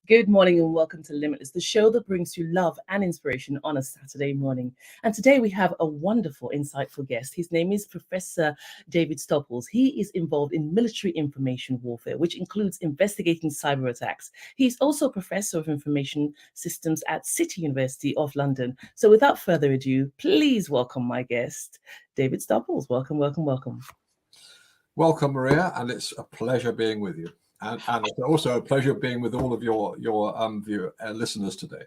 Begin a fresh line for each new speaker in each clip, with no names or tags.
Good morning and welcome to Limitless, the show that brings you love and inspiration on a Saturday morning. And today we have a wonderful, insightful guest. His name is Professor David Stupples. He is involved in military information warfare, which includes investigating cyber attacks. He's also a professor of information systems at City University of London. So without further ado, please welcome my guest, David Stupples. Welcome, welcome, welcome.
Welcome, Maria, and it's a pleasure being with you. And it's also a pleasure being with all of your listeners today.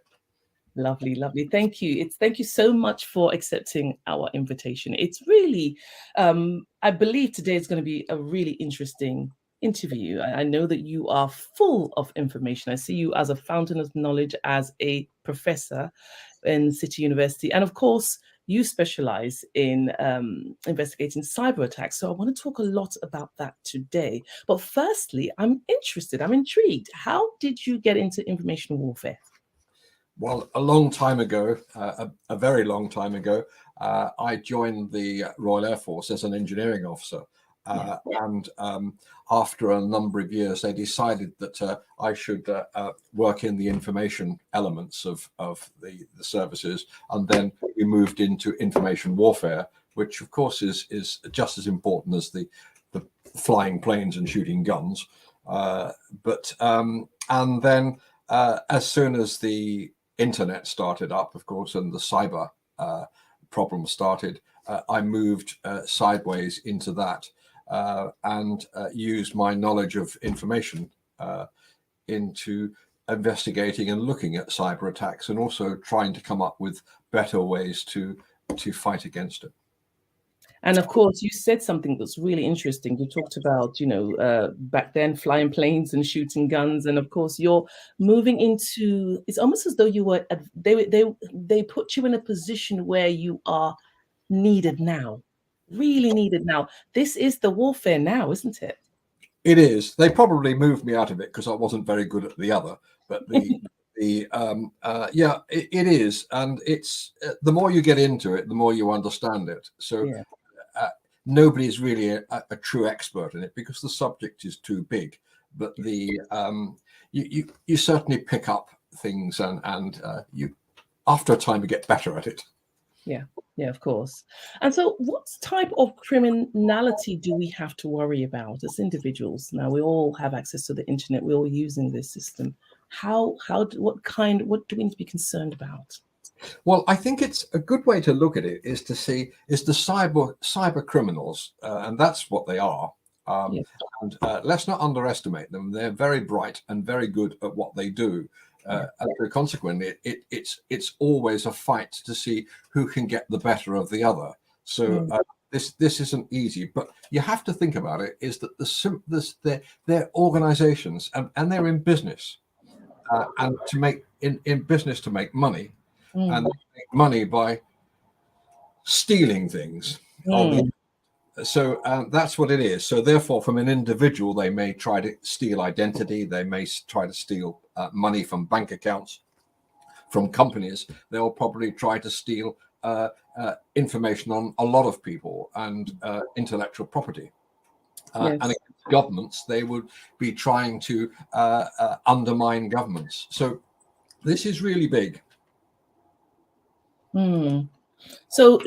Lovely, lovely. Thank you. Thank you so much for accepting our invitation. It's really, I believe today is going to be a really interesting interview. I know that you are full of information. I see you as a fountain of knowledge, as a professor in City University, and of course, you specialize in investigating cyber attacks. So I want to talk a lot about that today. But firstly, I'm intrigued. How did you get into information warfare?
Well, a long time ago, a very long time ago, I joined the Royal Air Force as an engineering officer. And after a number of years, they decided that I should work in the information elements of the services. And then we moved into information warfare, which, of course, is just as important as the flying planes and shooting guns. And then as soon as the internet started up, of course, and the cyber problem started, I moved sideways into that. And use my knowledge of information into investigating and looking at cyber attacks, and also trying to come up with better ways to fight against it.
And of course, you said something that's really interesting. You talked about, back then flying planes and shooting guns, and of course, you're moving into. It's almost as though you were. They put you in a position where you are needed now. Really needed now. This is the warfare now, isn't it?
It is. They probably moved me out of it because I wasn't very good at the other. But it is, and it's the more you get into it, the more you understand it. So
Yeah.
Nobody's really a true expert in it because the subject is too big. But you certainly pick up things, and you after a time you get better at it.
Yeah, of course. And so what type of criminality do we have to worry about as individuals? Now, we all have access to the internet. We're all using this system. What do we need to be concerned about?
Well, I think it's a good way to look at it is to see is the cyber criminals, and that's what they are.
Yes.
And let's not underestimate them. They're very bright and very good at what they do. And consequently, it's always a fight to see who can get the better of the other. So this isn't easy, but you have to think about it. Is that they're organizations and they're in business, and to make in business to make money, and they make money by stealing things. So that's what it is. So therefore, from an individual, they may try to steal identity. They may try to steal money from bank accounts. From companies, they'll probably try to steal information on a lot of people and intellectual property.
Yes.
And against governments, they would be trying to undermine governments. So this is really big.
So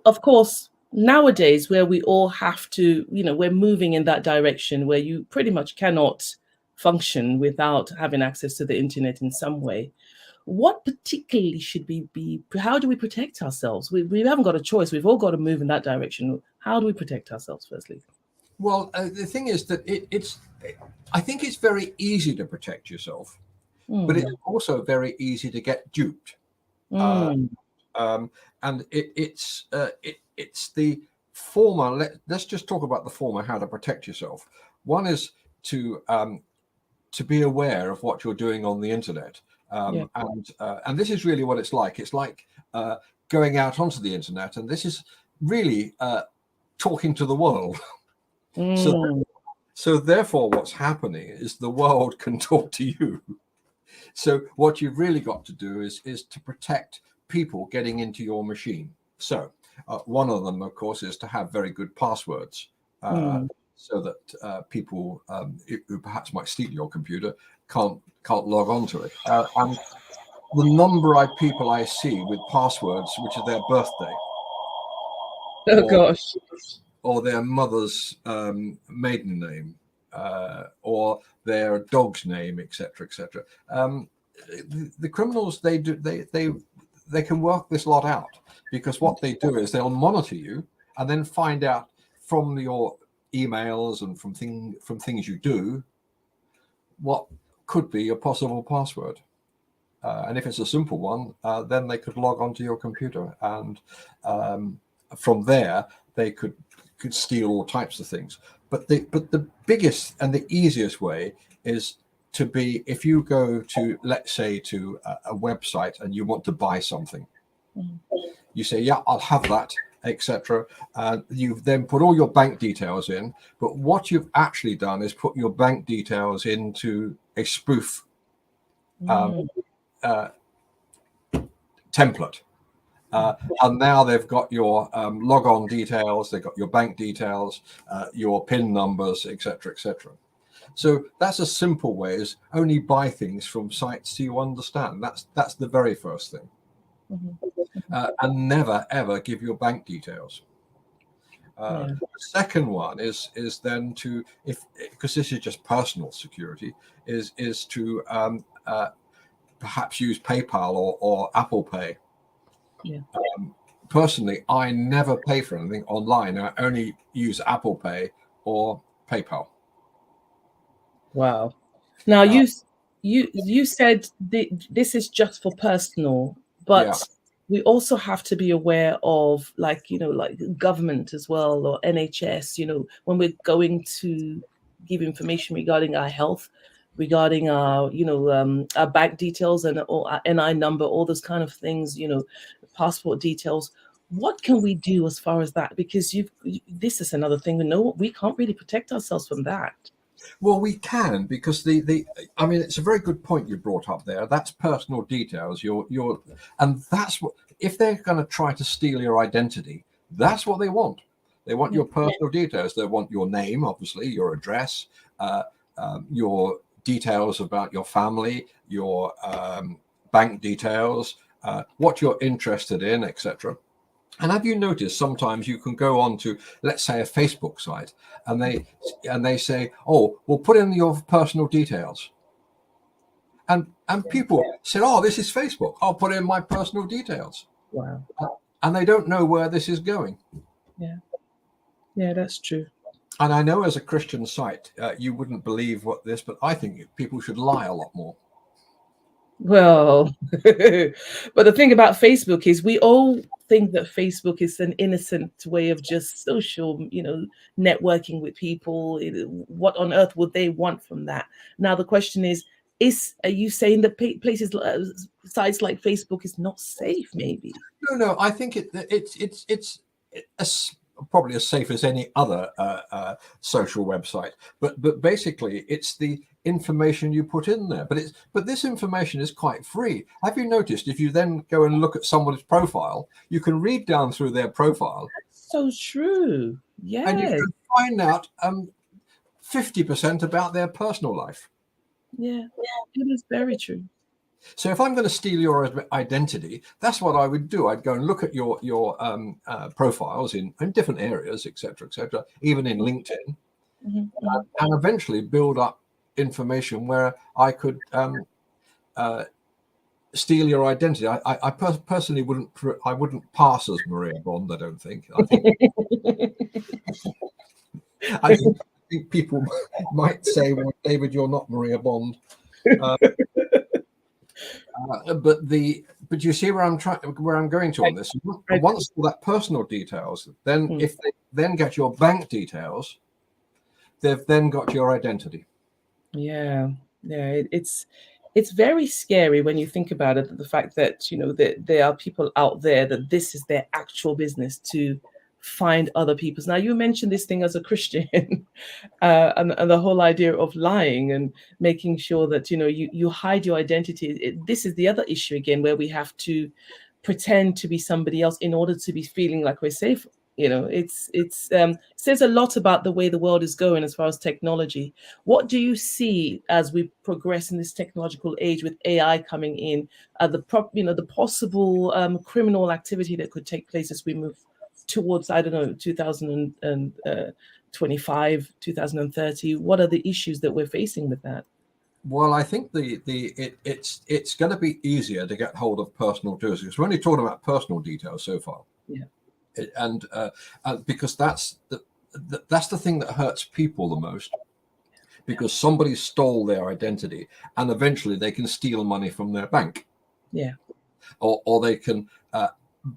of course, nowadays, where we all have to, we're moving in that direction where you pretty much cannot function without having access to the internet in some way. What particularly should we be? How do we protect ourselves? We haven't got a choice. We've all got to move in that direction. How do we protect ourselves, firstly?
Well, the thing is that I think it's very easy to protect yourself, but it's also very easy to get duped. And it's the former. Let's just talk about the former. How to protect yourself. One is to be aware of what you're doing on the internet, and this is really what it's like. It's like going out onto the internet, and this is really talking to the world. So therefore, what's happening is the world can talk to you. So what you've really got to do is to protect people getting into your machine. So one of them, of course, is to have very good passwords, so that people who perhaps might steal your computer can't can't log on to it. And the number of people I see with passwords, which is their birthday,
Oh gosh.
or their mother's maiden name, or their dog's name, etc., etc. The criminals, they can work this lot out, because what they do is they'll monitor you and then find out from your emails and from things you do what could be a possible password. And if it's a simple one, then they could log onto your computer, and from there they could steal all types of things. But the biggest and the easiest way is to be, if you go to, let's say, to a website and you want to buy something, you say, yeah, I'll have that, etc. You then put all your bank details in, but what you've actually done is put your bank details into a spoof template. And now they've got your logon details, they've got your bank details, your PIN numbers, etc., etc. So that's a simple way, is only buy things from sites you understand. That's the very first thing. And never ever give your bank details. The second one is then to, because this is just personal security, is to perhaps use PayPal or Apple Pay. Personally, I never pay for anything online. I only use Apple Pay or PayPal.
Wow. Now you said this is just for personal, but we also have to be aware of, like, like government as well, or NHS, when we're going to give information regarding our health, regarding our, our bank details and our NI number, all those kind of things, passport details. What can we do as far as that? Because this is another thing. We can't really protect ourselves from that.
Well, we can, because I mean, it's a very good point you brought up there. That's personal details. And that's what, if they're going to try to steal your identity, that's what they want. They want your personal details. They want your name, obviously, your address, your details about your family, your bank details, what you're interested in, etc. And have you noticed sometimes you can go on to, let's say, a Facebook site, and they say, oh, well, put in your personal details. And people said, oh, this is Facebook, I'll put in my personal details.
Wow.
And they don't know where this is going.
Yeah, that's true.
And I know, as a Christian site, you wouldn't believe but I think people should lie a lot more.
Well, but the thing about Facebook is we all think that Facebook is an innocent way of just social, networking with people. What on earth would they want from that? Now, the question is are you saying that places, sites like Facebook is not safe, maybe?
No, I think it's probably as safe as any other social website, but basically it's the information you put in there. But this information is quite free. Have you noticed, if you then go and look at someone's profile, you can read down through their profile?
That's so true. Yeah.
And you can find out 50% about their personal life.
Yeah, it is very true.
So if I'm going to steal your identity, that's what I would do. I'd go and look at your profiles in different areas, etc., even in LinkedIn, and eventually build up information where I could steal your identity. I personally wouldn't pass as Maria Bond. I don't think. I think people might say, "Well, David, you're not Maria Bond." But you see where I'm going to on this. Once all that personal details, then if they then get your bank details, they've then got your identity.
Yeah, it's very scary when you think about it. The fact that that there are people out there that this is their actual business, to find other people's. Now, you mentioned this thing as a Christian, and the whole idea of lying and making sure that you hide your identity. This is the other issue again, where we have to pretend to be somebody else in order to be feeling like we're safe You know, it's says a lot about the way the world is going as far as technology. What do you see as we progress in this technological age with AI coming in, the possible criminal activity that could take place as we move towards, I don't know, 2025, 2030? What are the issues that we're facing with that?
Well, I think it's going to be easier to get hold of personal details, because we're only talking about personal details so far.
Yeah.
And because that's the thing that hurts people the most, because somebody stole their identity, and eventually they can steal money from their bank,
Yeah.
or they can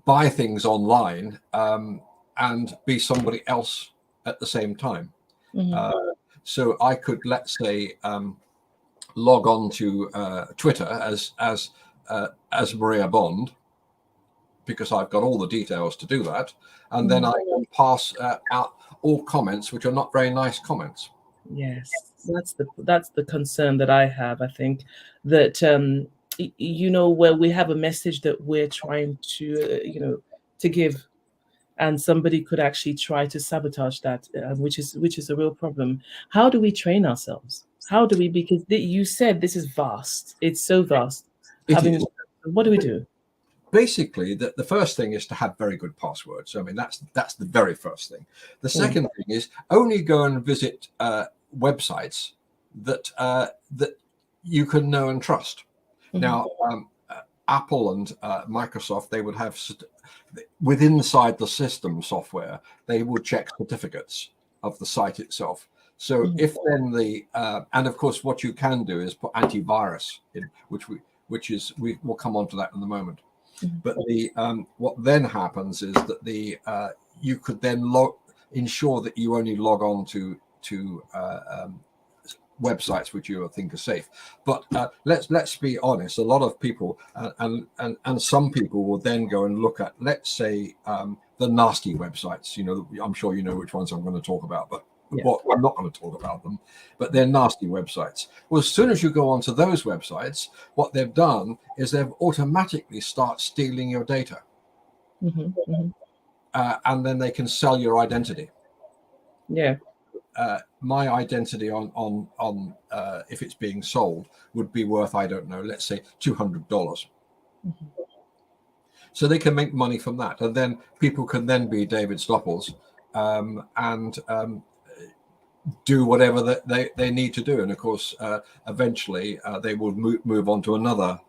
buy things online and be somebody else at the same time.
Mhm.
So I could, let's say, log on to Twitter as Maria Bond, because I've got all the details to do that, and then I can pass out all comments which are not very nice comments.
Yes, that's the concern that I have. I think that where we have a message that we're trying to to give, and somebody could actually try to sabotage that, which is a real problem. How do we train ourselves? How do we? Because you said this is vast. It's so vast.
It is.
What do we do?
Basically, the first thing is to have very good passwords. I mean, that's the very first thing. The second thing is only go and visit websites that that you can know and trust. Now, Apple and Microsoft, they would have inside the system software, they would check certificates of the site itself. So if then and of course, what you can do is put antivirus in, we will come on to that in a moment. But what then happens is that you could then ensure that you only log on to websites which you think are safe. But let's be honest, a lot of people and some people will then go and look at, let's say, the nasty websites. I'm sure you know which ones I'm going to talk about, but I'm not going to talk about them, but they're nasty websites. Well, as soon as you go onto those websites, what they've done is they've automatically start stealing your data. And then they can sell your identity.
Yeah.
My identity on if it's being sold would be worth, I don't know, let's say $200. So they can make money from that, and then people can then be David Stupples and do whatever that they need to do. And of course, eventually they will move on to another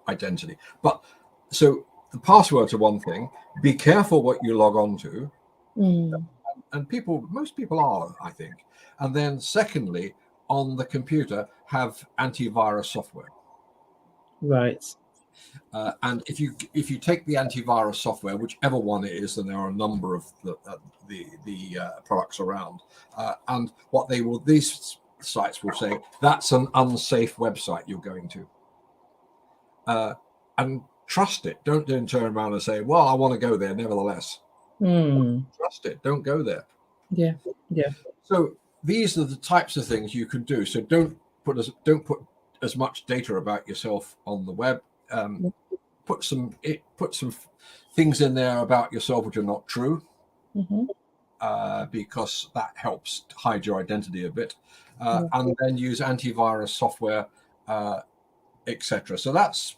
identity. But so the passwords are one thing. Be careful what you log on to. And most people are, I think. And then secondly, on the computer, have antivirus software.
Right.
And if you take the antivirus software, whichever one it is, and there are a number of the products around, and these sites will say that's an unsafe website you're going to, and trust it. Don't then turn around and say, "Well, I want to go there nevertheless." Trust it. Don't go there.
Yeah. Yeah.
So these are the types of things you can do. So don't put as much data about yourself on the web. Put some things in there about yourself which are not true, because that helps to hide your identity a bit, and then use antivirus software, etc. So that's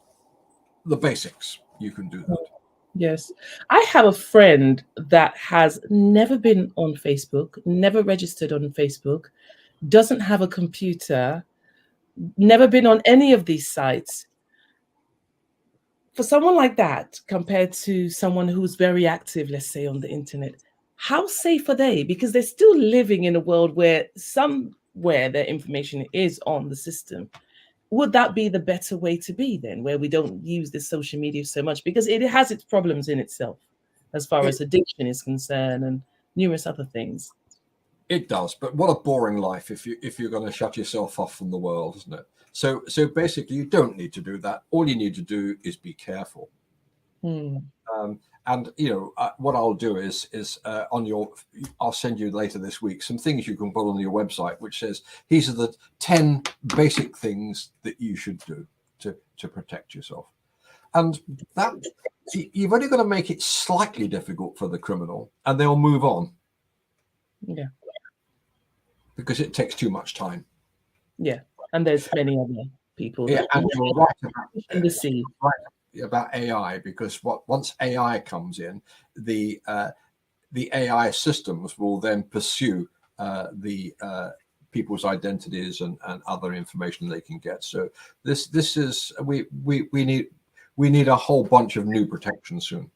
the basics. You can do that.
Yes. I have a friend that has never been on Facebook, never registered on Facebook, doesn't have a computer, never been on any of these sites. For someone like that, compared to someone who's very active, let's say, on the internet, how safe are they? Because they're still living in a world where somewhere their information is on the system. Would that be the better way to be then, where we don't use the social media so much? Because it has its problems in itself, as far as addiction is concerned and numerous other things.
It does, but what a boring life if you're going to shut yourself off from the world, isn't it? So basically, you don't need to do that. All you need to do is be careful. And what I'll do is I'll send you later this week some things you can put on your website, which says these are the 10 basic things that you should do to protect yourself. And that you've only got to make it slightly difficult for the criminal, and they'll move on.
Yeah.
Because it takes too much time.
Yeah. And there's many other people
Yeah,
that
and you're
in the sea.
right about AI, because once AI comes in, the AI systems will then pursue the people's identities and other information they can get. So this is we need a whole bunch of new protections soon.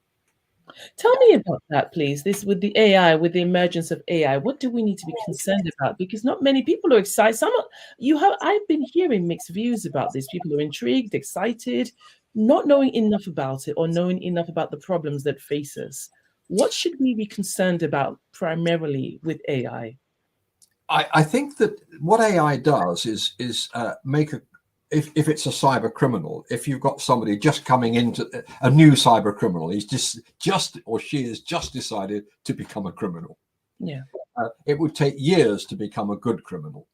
Tell me about that, please. This with the AI, with the emergence of AI, what do we need to be concerned about? Because not many people are excited. I've been hearing mixed views about this. People are intrigued, excited, not knowing enough about it or knowing enough about the problems that face us. What should we be concerned about primarily with AI?
I think that what AI does is make a if it's a cyber criminal, if you've got somebody just coming into a new cyber criminal, he's just or she has just decided to become a criminal.
Yeah.
It would take years to become a good criminal.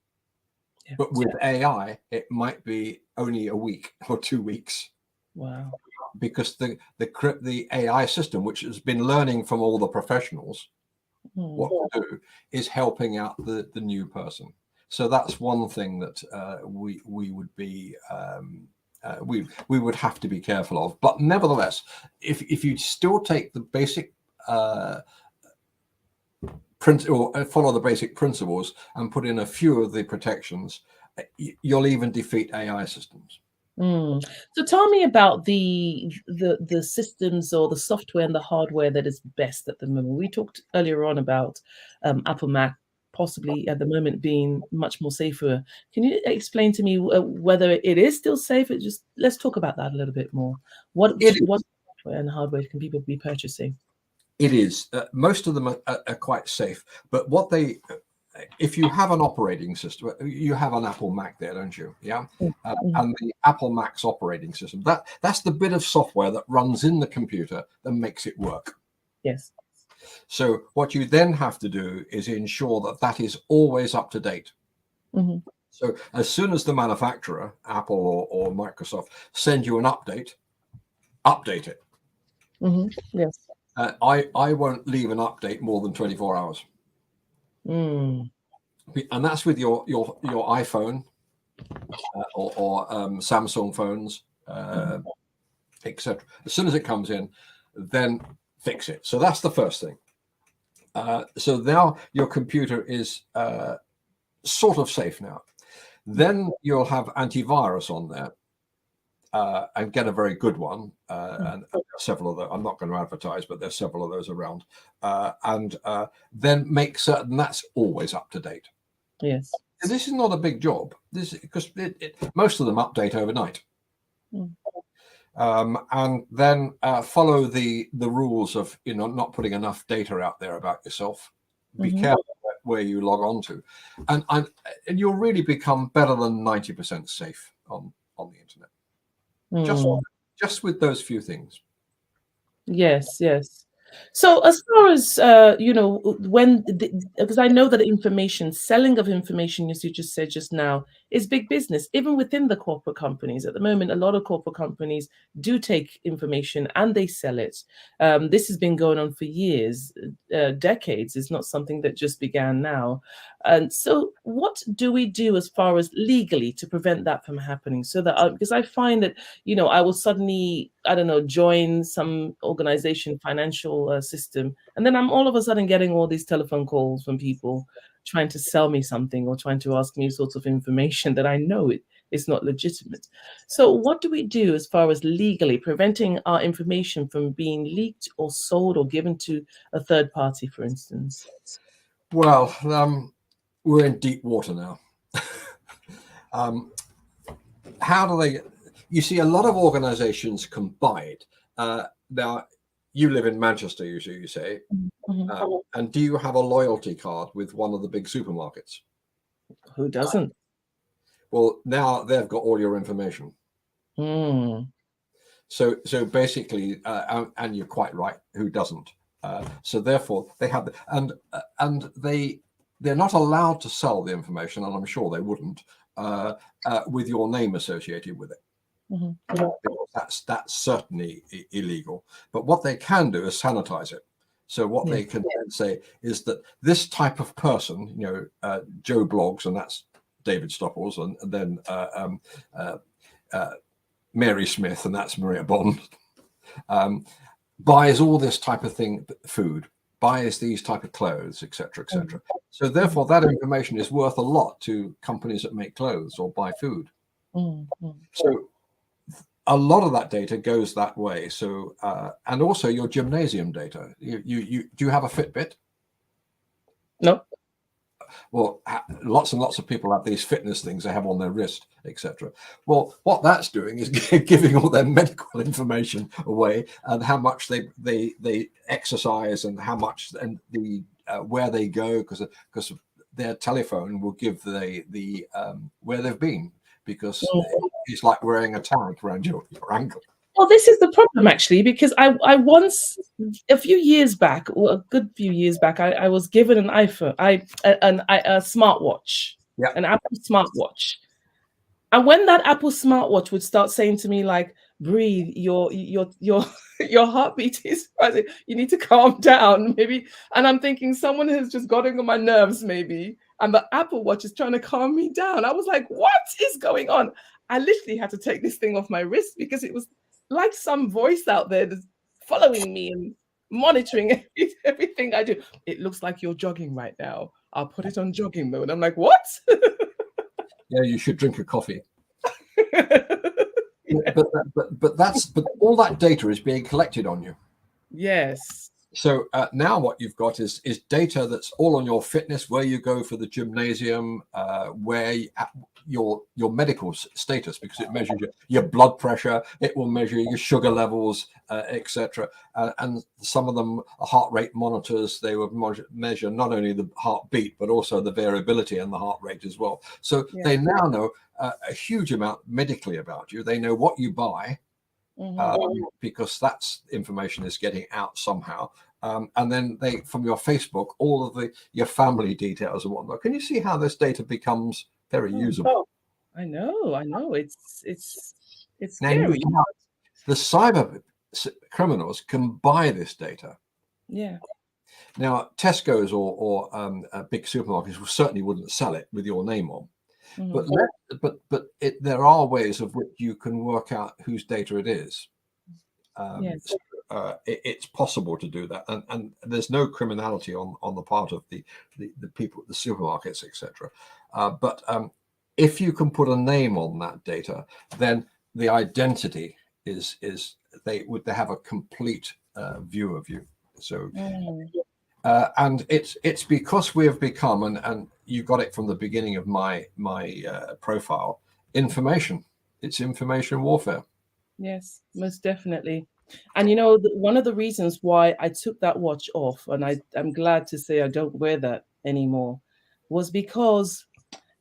Yeah.
But with AI, it might be only a week or 2 weeks.
Wow.
Because the AI system, which has been learning from all the professionals what to do, is helping out the new person. So that's one thing that we would be we would have to be careful of. But nevertheless, if you still take the basic or follow the basic principles and put in a few of the protections, you'll even defeat AI systems.
So tell me about the systems or the software and the hardware that is best at the moment. We talked earlier on about Apple Mac possibly at the moment being much more safer. Can you explain to me whether it is still safe? Let's talk about that a little bit more. What software and hardware can people be purchasing?
It is. Most of them are quite safe, but if you have an operating system, you have an Apple Mac there, don't you? Yeah. And the Apple Mac's operating system, that's the bit of software that runs in the computer that makes it work.
Yes.
So what you then have to do is ensure that that is always up to date. So as soon as the manufacturer, Apple or Microsoft, send you an update it.
Yes.
I won't leave an update more than 24 hours. And that's with your iPhone or Samsung phones, etc. As soon as it comes in, then fix it. So that's the first thing. So now your computer is sort of safe now. Then you'll have antivirus on there. And get a very good one, and several of them. I'm not going to advertise, but there's several of those around. And then make certain that's always up to date.
Yes.
And this is not a big job. Because most of them update overnight. And then follow the rules of not putting enough data out there about yourself. Be careful where you log on to, and you'll really become better than 90% safe on the internet. Just with those few things.
Yes. So as far as because I know that selling of information, as you just said just now, is big business, even within the corporate companies. At the moment, a lot of corporate companies do take information and they sell it. This has been going on for years, decades. It's not something that just began now. And so what do we do as far as legally to prevent that from happening? So that because I find that, I will suddenly, I don't know, join some organization, financial system, and then I'm all of a sudden getting all these telephone calls from people trying to sell me something or trying to ask me sorts of information that I know it's not legitimate. So what do we do as far as legally preventing our information from being leaked or sold or given to a third party, for instance?
Well, we're in deep water now. How do they? You see, a lot of organizations combine. Now, you live in Manchester, usually, you say. And do you have a loyalty card with one of the big supermarkets?
Who doesn't?
Well, now they've got all your information. So basically, and you're quite right, who doesn't? So therefore, they have and they're not allowed to sell the information, and I'm sure they wouldn't, with your name associated with it. because that's certainly illegal. But what they can do is sanitize it. So what they can then say is that this type of person, Joe Bloggs, and that's David Stupples, and then Mary Smith, and that's Maria Bond, buys all this type of thing, food, buys these type of clothes, etc., etc. So therefore, that information is worth a lot to companies that make clothes or buy food. So a lot of that data goes that way. So and also your gymnasium data. You do you have a Fitbit?
No.
Well, lots and lots of people have these fitness things they have on their wrist, etc. Well, what that's doing is giving all their medical information away, and how much they exercise, and how much, and the where they go, because their telephone will give the where they've been, because it's like wearing a tag around your ankle.
Well, this is the problem, actually, because I once, a few years back, or a good few years back, I was given an iPhone, a smartwatch, an Apple smartwatch. And when that Apple smartwatch would start saying to me, like, breathe, your heartbeat is rising, you need to calm down, maybe. And I'm thinking someone has just gotten on my nerves, maybe. And the Apple Watch is trying to calm me down. I was like, what is going on? I literally had to take this thing off my wrist, because it was like some voice out there that's following me and monitoring everything I do. It looks like you're jogging right now. I'll put it on jogging mode. I'm like, what?
Yeah, you should drink a coffee. but all that data is being collected on you.
Yes.
So now what you've got is data that's all on your fitness, where you go for the gymnasium, where your medical status, because it measures your blood pressure, it will measure your sugar levels, etc. And some of them are heart rate monitors. They will measure not only the heartbeat, but also the variability in the heart rate as well. So they now know a huge amount medically about you. They know what you buy, because that's information is getting out somehow. And then they, from your Facebook, all of your family details and whatnot. Can you see how this data becomes very usable?
Oh, I know. It's scary.
Now, the cyber criminals can buy this data.
Yeah.
Now, Tesco's or big supermarkets certainly wouldn't sell it with your name on. But there are ways of which you can work out whose data it is.
Yes.
It's possible to do that, and there's no criminality on the part of the people at the supermarkets, etc. But if you can put a name on that data, then the identity is they have a complete view of you. So. And it's because we have become, and you got it from the beginning of my profile, information. It's information warfare.
Yes, most definitely. And one of the reasons why I took that watch off, and I'm glad to say I don't wear that anymore, was because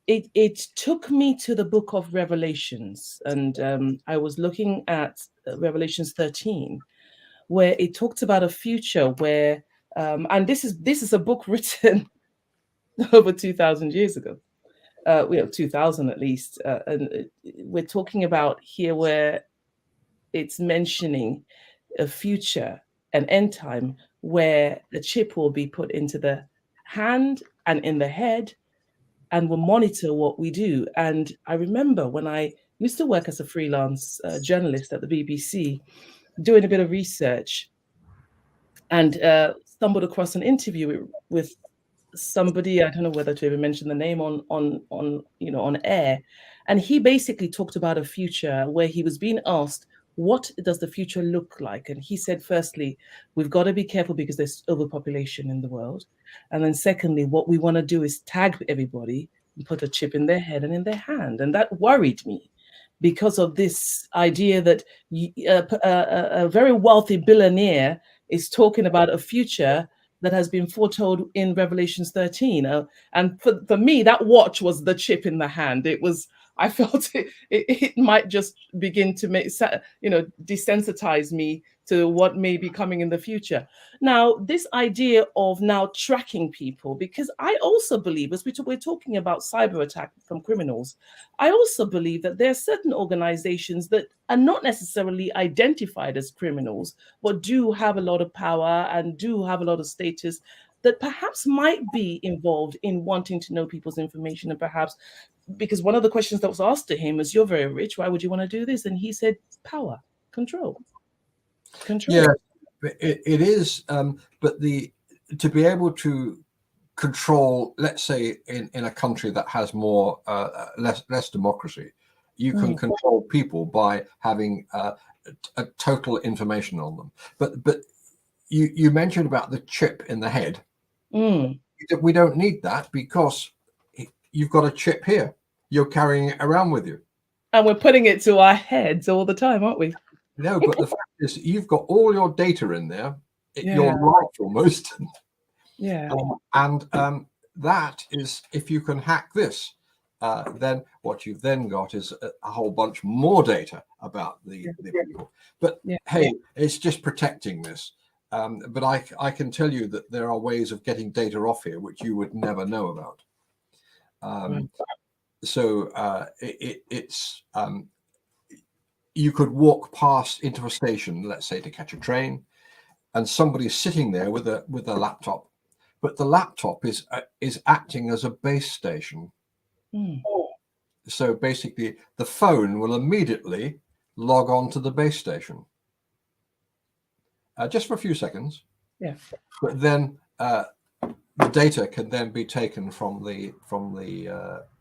it took me to the book of Revelations, and I was looking at Revelations 13, where it talked about a future where and this is a book written over 2,000 years ago. We have 2,000 at least, and we're talking about here where it's mentioning a future, an end time, where the chip will be put into the hand and in the head, and will monitor what we do. And I remember when I used to work as a freelance journalist at the BBC, doing a bit of research, and stumbled across an interview with somebody. I don't know whether to even mention the name on air, and he basically talked about a future where he was being asked, what does the future look like? And he said, firstly, we've got to be careful because there's overpopulation in the world, and then secondly, what we want to do is tag everybody and put a chip in their head and in their hand. And that worried me, because of this idea that a very wealthy billionaire is talking about a future that has been foretold in Revelations 13. And for me, that watch was the chip in the hand. It was I felt it might just begin to make, desensitize me to what may be coming in the future. Now, this idea of now tracking people, because I also believe, as we're talking about cyber attack from criminals, I also believe that there are certain organizations that are not necessarily identified as criminals, but do have a lot of power and do have a lot of status, that perhaps might be involved in wanting to know people's information. And perhaps, because one of the questions that was asked to him was, "You're very rich, why would you want to do this?" And he said, "Power, control."
Yeah, it is. But to be able to control, let's say, in a country that has more less democracy, you can control people by having a total information on them. But you mentioned about the chip in the head. We don't need that, because you've got a chip here. You're carrying it around with you.
And we're putting it to our heads all the time, aren't we?
No, but the fact is, you've got all your data in there.
Yeah.
Your life almost.
Yeah.
And that is, if you can hack this, then what you've then got is a whole bunch more data about the people. But hey, it's just protecting this. But I can tell you that there are ways of getting data off here which you would never know about. So it's you could walk past into a station, let's say to catch a train, and somebody's sitting there with a laptop, but the laptop is acting as a base station. So basically, the phone will immediately log on to the base station, just for a few seconds.
Yeah.
But then the data can then be taken from the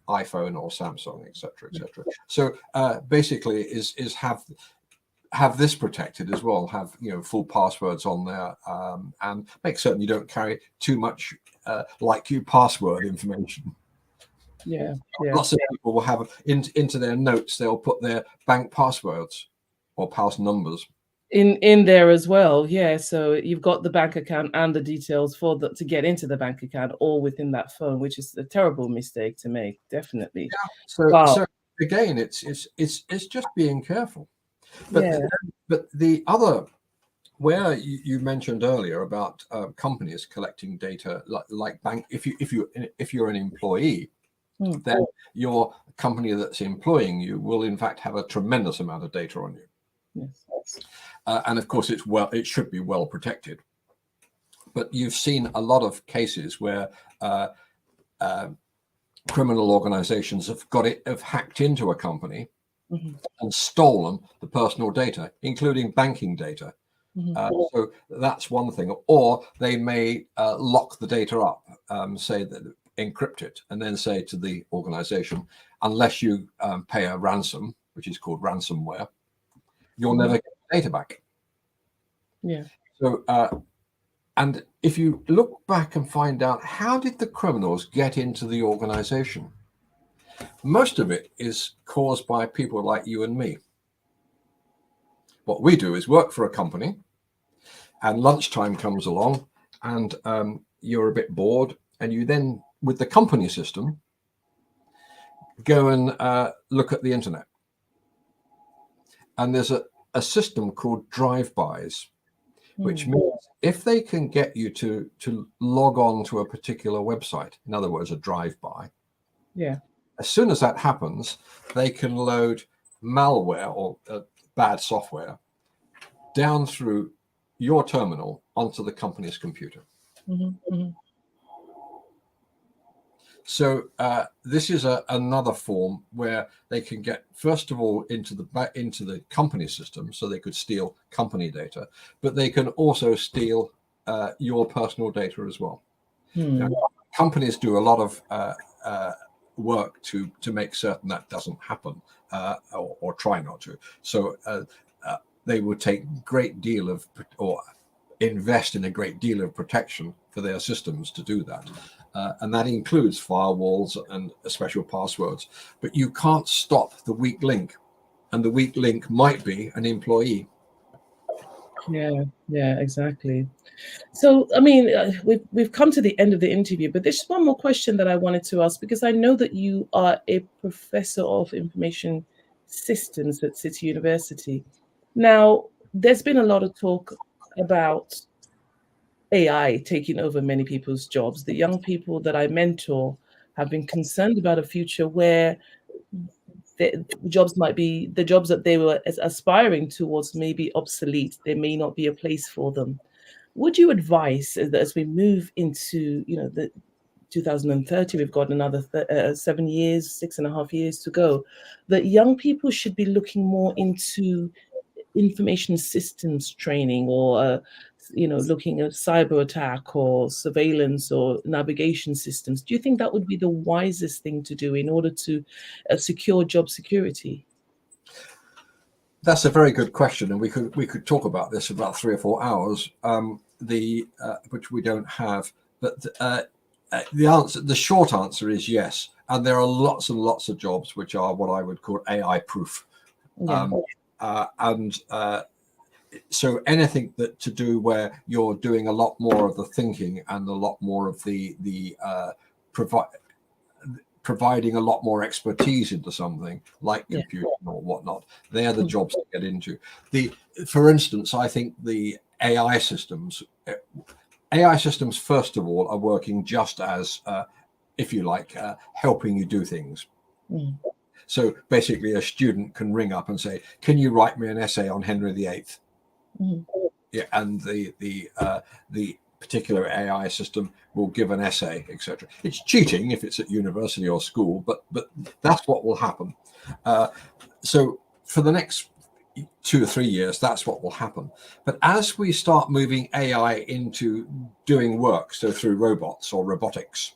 iPhone or Samsung, etc., etc. So basically, is have this protected as well. Have full passwords on there, and make certain you don't carry too much like you password information.
Yeah.
Lots of people will have into their notes. They'll put their bank passwords or pass numbers
in there as well. Yeah, so you've got the bank account and the details to get into the bank account all within that phone, which is a terrible mistake to make. Definitely.
Yeah. So again, it's just being careful. But the other, where you mentioned earlier about companies collecting data like bank, if you're an employee, then your company that's employing you will in fact have a tremendous amount of data on you.
Yes.
And of course, it should be well protected. But you've seen a lot of cases where criminal organizations have hacked into a company and stolen the personal data, including banking data. So that's one thing. Or they may lock the data up, say that encrypt it, and then say to the organization, unless you pay a ransom, which is called ransomware, you'll never get the data back.
Yeah.
So, and if you look back and find out how did the criminals get into the organization, most of it is caused by people like you and me. What we do is work for a company, and lunchtime comes along, and you're a bit bored, and you then, with the company system, go and look at the internet. And there's a system called drive-bys, which means if they can get you to log on to a particular website, in other words, a drive-by, as soon as that happens, they can load malware or bad software down through your terminal onto the company's computer. So this is another form where they can get, first of all, into the company system, so they could steal company data, but they can also steal your personal data as well. Now, companies do a lot of work to make certain that doesn't happen, or try not to. So they would take great deal of, or invest in a great deal of protection for their systems to do that. And that includes firewalls and special passwords. But you can't stop the weak link. And the weak link might be an employee.
Yeah, exactly. So, I mean, we've come to the end of the interview, but there's one more question that I wanted to ask, because I know that you are a professor of information systems at City University. Now, there's been a lot of talk about AI taking over many people's jobs. The young people that I mentor have been concerned about a future where the jobs that they were aspiring towards may be obsolete. There may not be a place for them. Would you advise that as we move into, the 2030, we've got another 7 years, 6.5 years to go, that young people should be looking more into information systems training, or looking at cyber attack or surveillance or navigation systems? Do you think that would be the wisest thing to do in order to secure job security?
That's a very good question, and we could talk about this for about 3 or 4 hours. Which we don't have, but the short answer is yes, and there are lots and lots of jobs which are what I would call AI proof.
Yeah.
So anything that to do where you're doing a lot more of the thinking and a lot more of the providing a lot more expertise into something like computing or whatnot, they're the jobs to get into. For instance, I think the AI systems, first of all, are working just as, if you like, helping you do things. So basically, a student can ring up and say, "Can you write me an essay on Henry VIII?" Yeah, and the particular AI system will give an essay, etc. It's cheating if it's at university or school, but that's what will happen. So for the next 2 or 3 years, that's what will happen. But as we start moving AI into doing work, so through robots or robotics,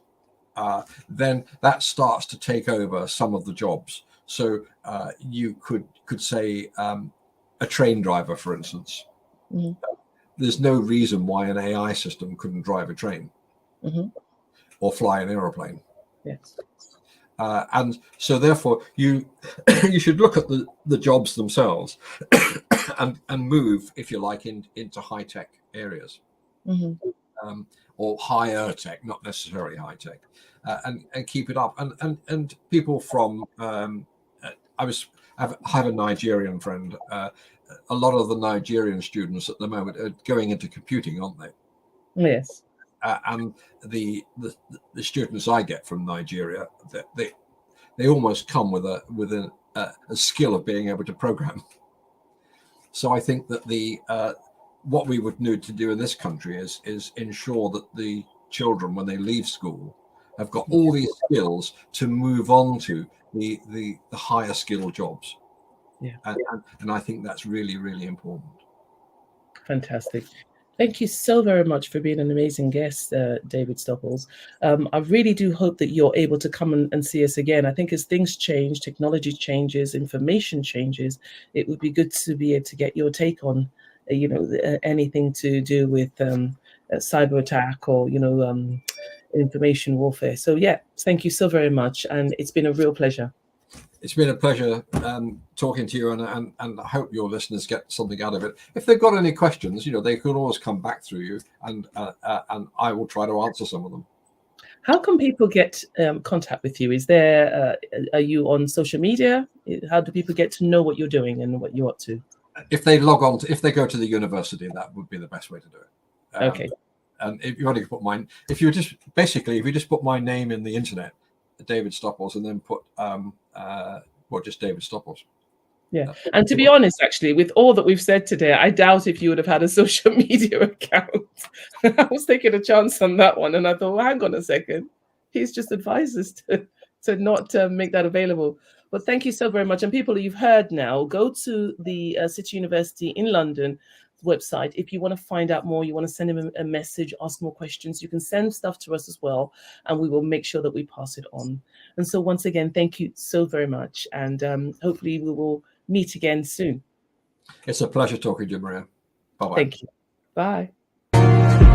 then that starts to take over some of the jobs. So you could say a train driver, for instance. There's no reason why an AI system couldn't drive a train or fly an aeroplane.
Yes.
And so therefore you should look at the jobs themselves and move, if you like, into high-tech areas. Or higher tech, not necessarily high tech, and keep it up. And people from I have a Nigerian friend. A lot of the Nigerian students at the moment are going into computing, aren't they?
Yes.
And the students I get from Nigeria, they almost come with a skill of being able to program. So I think that what we would need to do in this country is ensure that the children, when they leave school, have got all these skills to move on to the higher skill jobs.
Yeah.
And I think that's really, really important.
Fantastic. Thank you so very much for being an amazing guest, David Stupples. I really do hope that you're able to come and see us again. I think as things change, technology changes, information changes, it would be good to be able to get your take on, anything to do with cyber attack or, information warfare. So yeah, thank you so very much. And it's been a real pleasure.
It's been a pleasure talking to you, and I hope your listeners get something out of it. If they've got any questions, they can always come back through you, and I will try to answer some of them.
How can people get contact with you? Is there are you on social media? How do people get to know what you're doing and what you're up to?
If they log on, if they go to the university, that would be the best way to do it.
Okay.
And if you want to put mine, if you just put my name in the internet, David Stupples, and then put just David Stupples.
Yeah. And to be honest, actually, with all that we've said today, I doubt if you would have had a social media account. I was taking a chance on that one, and I thought, well, hang on a second. He's just advised us to not make that available. But thank you so very much. And people, you've heard now, go to the City University in London website. If you want to find out more, you want to send him a message, ask more questions, you can send stuff to us as well, and we will make sure that we pass it on. And so once again, thank you so very much. And hopefully we will meet again soon.
It's a pleasure talking to you, Maria. Bye-bye.
Thank you. Bye.